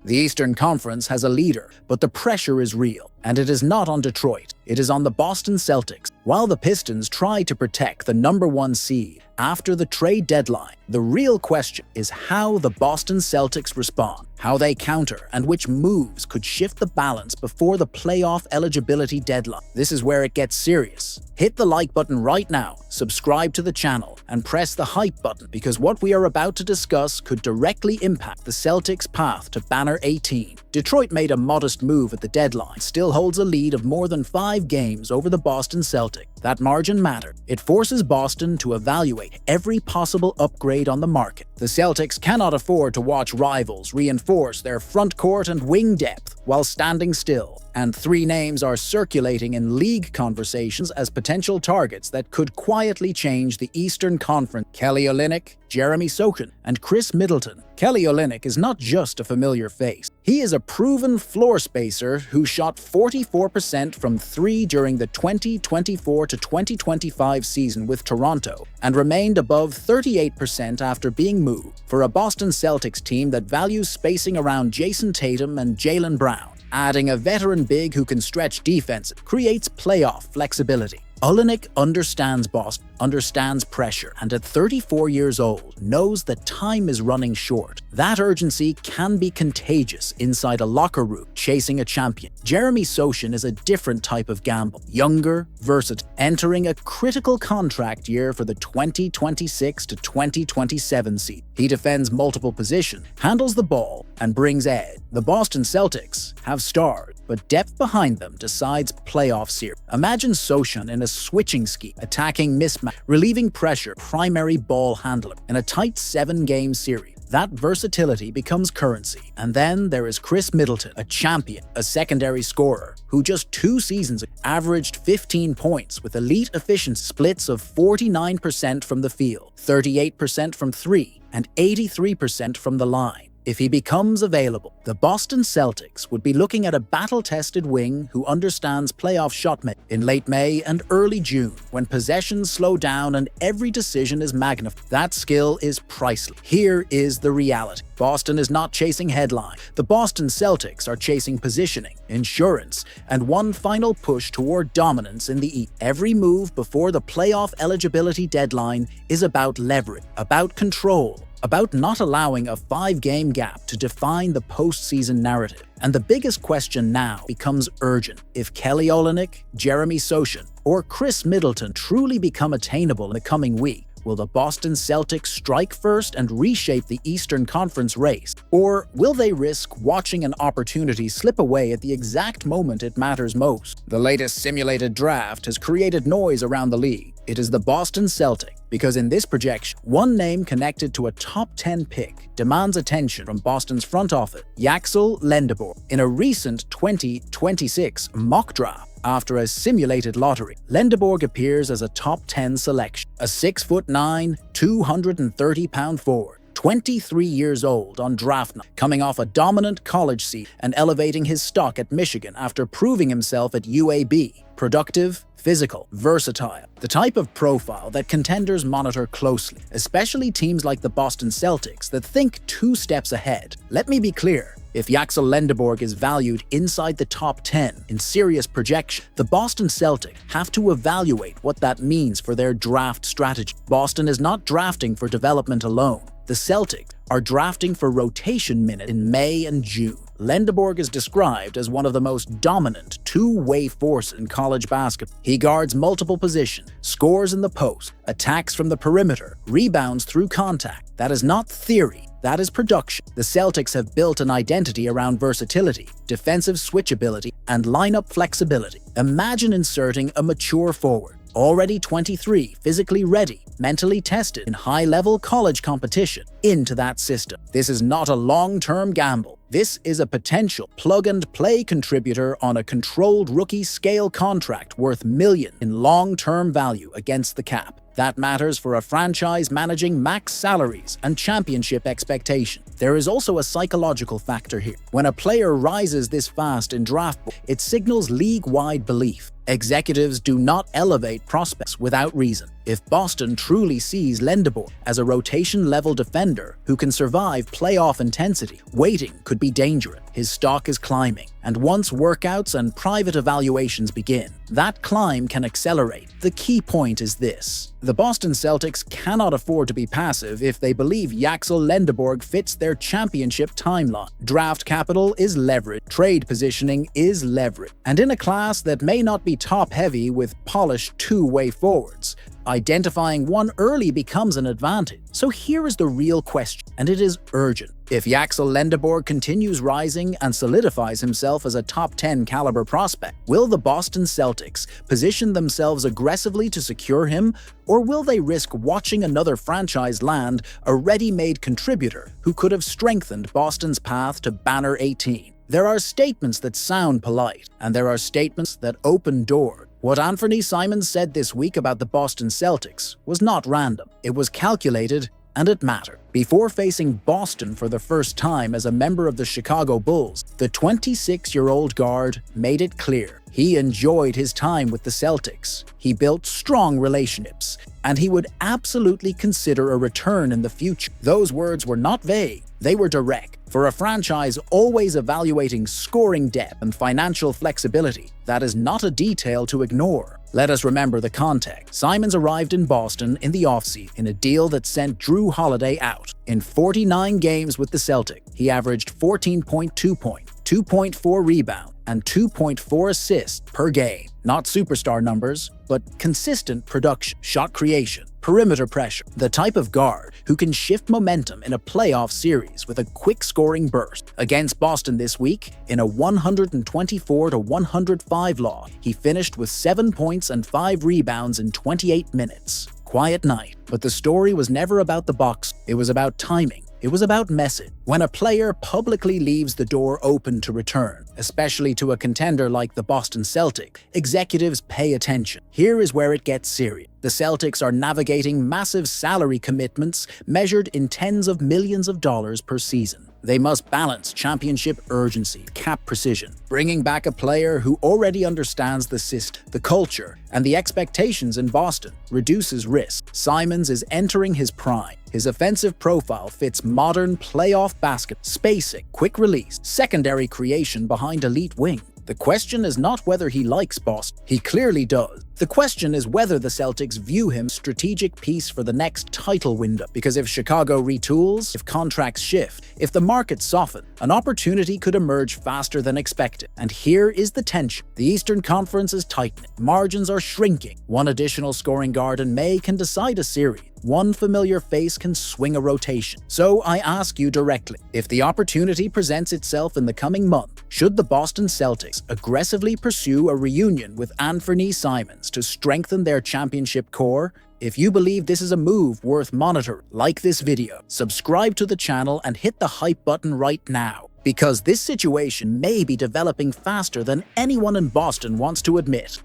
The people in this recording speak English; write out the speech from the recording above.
The Eastern Conference has a leader, but the pressure is real, and it is not on Detroit. It is on the Boston Celtics. While the Pistons try to protect the #1 seed after the trade deadline, the real question is how the Boston Celtics respond, how they counter, and which moves could shift the balance before the playoff eligibility deadline. This is where it gets serious. Hit the like button right now, subscribe to the channel, and press the hype button because what we are about to discuss could directly impact the Celtics' path to Banner 18. Detroit made a modest move at the deadline, still holds a lead of more than 5 games over the Boston Celtics. That margin mattered. It forces Boston to evaluate every possible upgrade on the market. The Celtics cannot afford to watch rivals reinforce their front court and wing depth while standing still, and 3 names are circulating in league conversations as potential targets that could quietly change the Eastern Conference: Kelly Olynyk, Jeremy Sochan, and Chris Middleton. Kelly Olynyk is not just a familiar face. He is a proven floor spacer who shot 44% from 3 during the 2024 to 2025 season with Toronto and remained above 38% after being moved. For a Boston Celtics team that values spacing around Jayson Tatum and Jaylen Brown, adding a veteran big who can stretch defense creates playoff flexibility. Olynyk understands Boston, understands pressure, and at 34 years old, knows that time is running short. That urgency can be contagious inside a locker room chasing a champion. Jeremy Sochan is a different type of gamble, younger, versatile, entering a critical contract year for the 2026 to 2027 season. He defends multiple positions, handles the ball, and brings edge. The Boston Celtics have stars, but depth behind them decides playoff series. Imagine Sochan in a switching scheme, attacking mismatch, relieving pressure, primary ball handler in a tight 7-game series. That versatility becomes currency. And then there is Chris Middleton, a champion, a secondary scorer, who just 2 seasons ago averaged 15 points with elite efficiency splits of 49% from the field, 38% from 3, and 83% from the line. If he becomes available, the Boston Celtics would be looking at a battle-tested wing who understands playoff shot making in late May and early June, when possessions slow down and every decision is magnified. That skill is priceless. Here is the reality. Boston is not chasing headline. The Boston Celtics are chasing positioning, insurance, and one final push toward dominance in the East. Every move before the playoff eligibility deadline is about leverage, about control, about not allowing a 5-game gap to define the postseason narrative. And the biggest question now becomes urgent. If Kelly Olynyk, Jeremy Sochan, or Chris Middleton truly become attainable in the coming week, will the Boston Celtics strike first and reshape the Eastern Conference race? Or will they risk watching an opportunity slip away at the exact moment it matters most? The latest simulated draft has created noise around the league. It is the Boston Celtics, because in this projection, one name connected to a top 10 pick demands attention from Boston's front office: Jayson Tatum. In a recent 2026 mock draft, after a simulated lottery, Tatum appears as a top 10 selection. A 6'9", 230-pound forward, 23 years old on draft night, coming off a dominant college season and elevating his stock at Michigan after proving himself at UAB. Productive, physical, versatile. The type of profile that contenders monitor closely, especially teams like the Boston Celtics that think 2 steps ahead. Let me be clear. If Jayson Tatum is valued inside the top 10 in serious projection, the Boston Celtics have to evaluate what that means for their draft strategy. Boston is not drafting for development alone. The Celtics are drafting for rotation minutes in May and June. Tatum is described as one of the most dominant 2-way forces in college basketball. He guards multiple positions, scores in the post, attacks from the perimeter, rebounds through contact. That is not theory. That is production. The Celtics have built an identity around versatility, defensive switchability, and lineup flexibility. Imagine inserting a mature forward, already 23, physically ready, mentally tested in high-level college competition, into that system. This is not a long-term gamble. This is a potential plug-and-play contributor on a controlled rookie-scale contract worth millions in long-term value against the cap. That matters for a franchise managing max salaries and championship expectation. There is also a psychological factor here. When a player rises this fast in draft, it signals league-wide belief. Executives do not elevate prospects without reason. If Boston truly sees Lendeborg as a rotation-level defender who can survive playoff intensity, waiting could be dangerous. His stock is climbing, and once workouts and private evaluations begin, that climb can accelerate. The key point is this: the Boston Celtics cannot afford to be passive if they believe Jayson Lendeborg fits their championship timeline. Draft capital is leverage, trade positioning is leverage, and in a class that may not be top-heavy with polished two-way forwards, identifying one early becomes an advantage. So here is the real question, and it is urgent. If Jayson Lendeborg continues rising and solidifies himself as a top 10 caliber prospect, will the Boston Celtics position themselves aggressively to secure him, or will they risk watching another franchise land a ready-made contributor who could have strengthened Boston's path to Banner 18? There are statements that sound polite, and there are statements that open doors. What Anthony Simons said this week about the Boston Celtics was not random. It was calculated, and it mattered. Before facing Boston for the first time as a member of the Chicago Bulls, the 26-year-old guard made it clear he enjoyed his time with the Celtics. He built strong relationships, and he would absolutely consider a return in the future. Those words were not vague, they were direct. For a franchise always evaluating scoring depth and financial flexibility, that is not a detail to ignore. Let us remember the context. Simons arrived in Boston in the offseason in a deal that sent Drew Holiday out. In 49 games with the Celtics, he averaged 14.2 points, 2.4 rebounds, and 2.4 assists per game. Not superstar numbers, but consistent production, shot creation, perimeter pressure. The type of guard who can shift momentum in a playoff series with a quick scoring burst. Against Boston this week, in a 124-105 loss, he finished with 7 points and 5 rebounds in 28 minutes. Quiet night, but the story was never about the box. It was about timing. It was about message. When a player publicly leaves the door open to return, especially to a contender like the Boston Celtics, executives pay attention. Here is where it gets serious. The Celtics are navigating massive salary commitments measured in tens of millions of dollars per season. They must balance championship urgency, cap precision, bringing back a player who already understands the system, the culture, and the expectations in Boston reduces risk. Simons is entering his prime. His offensive profile fits modern playoff basket, spacing, quick release, secondary creation behind elite wing. The question is not whether he likes Boston. He clearly does. The question is whether the Celtics view him strategic piece for the next title window. Because if Chicago retools, if contracts shift, if the market softens, an opportunity could emerge faster than expected. And here is the tension. The Eastern Conference is tightening. Margins are shrinking. One additional scoring guard in May can decide a series. One familiar face can swing a rotation. So I ask you directly, if the opportunity presents itself in the coming month, should the Boston Celtics aggressively pursue a reunion with Anthony Simons to strengthen their championship core? If you believe this is a move worth monitoring, like this video, subscribe to the channel and hit the hype button right now, because this situation may be developing faster than anyone in Boston wants to admit.